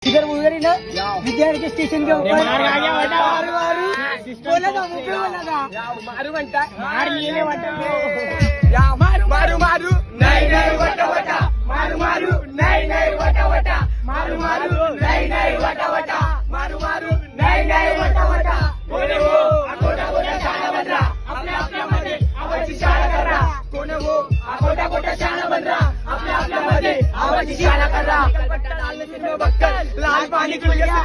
इधर उधर ही ना विद्यार्थी के स्टेशन के ऊपर मारू बोला था मुझे बोला था मारू बनता मार लिए बनता मारू मारू मारू नहीं नहीं वटा वटा मारू मारू नहीं नहीं वटा वटा मारू मारू नहीं नहीं वटा वटा मारू मारू नहीं नहीं वटा वटा कोण हो आकोटा कोटा शाळा बनरा आपल्या आपल्यामध्ये आवाजी शाळा करा कोण हो आकोटा कोटा शाळा बनरा आपल्या आपल्यामध्ये आवाजी शाळा करा लाल पानी खुल गया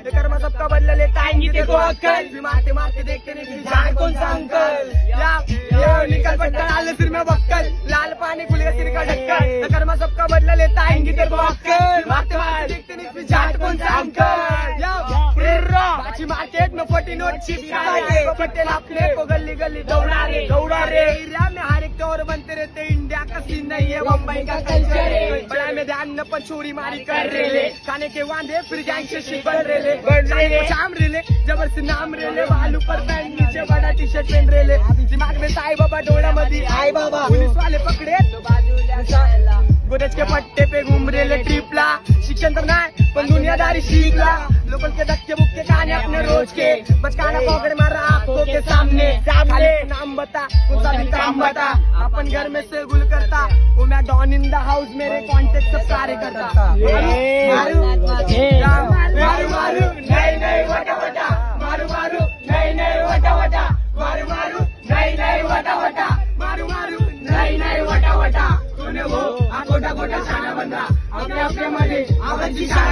कर्म सबका बदला लेता आएंगे देखो अक्कल मारते मारते देखते नहीं जाने कौन सा अंकल या निकल पट्टा डाल सिर में बक्कल लाल पानी खुल गया सिर का ढक्कन कर्म सबका बदला लेता आएंगे देखो अक्कल मारते मारते देखते नहीं जाने कौन सा अंकल बाची मार्केट में फटी नोट चिपकाए पट्टे अपने को गली गली दौड़ा रे एरिया में हर एक दौर बनते रहते इंडिया का सीन नहीं है मुंबई का कल्चर है बड़ा में ध्यान न पर छोरी मारी कर रेले खाने के वांदे फिर गैंग से शिपल रेले शाम रेले जबर से नाम रेले बालू पर पैंट नीचे बड़ा टी शर्ट पहन रेले दिमाग में साई बाबा डोळा मध्ये आई बाबा पुलिस वाले पकड़े तो बाजूला गोदरेज के पट्टे पे घूम रेले ट्रिपला शिक्षण तर नाही पण दुनियादारी शिकला लोकल के धक्के बुक्के खाने अपने रोज के बचकाना पकड़ मारा आंखों के सामने नाम बता कौन सा भी काम बता अपन घर में से गुल करता वो मैं डॉन इन द हाउस मेरे कॉन्टेक्ट सब सारे करता मारू मारू नहीं नहीं वटा वटा मारू मारू नहीं नहीं वटा वटा मारू मारू नहीं नहीं वटा वटा मारू मारू नहीं नहीं वटा वटा तूने वो आकोटा कोटा शाळा बनला आपल्या आपल्यामध्ये आवाजी शाळा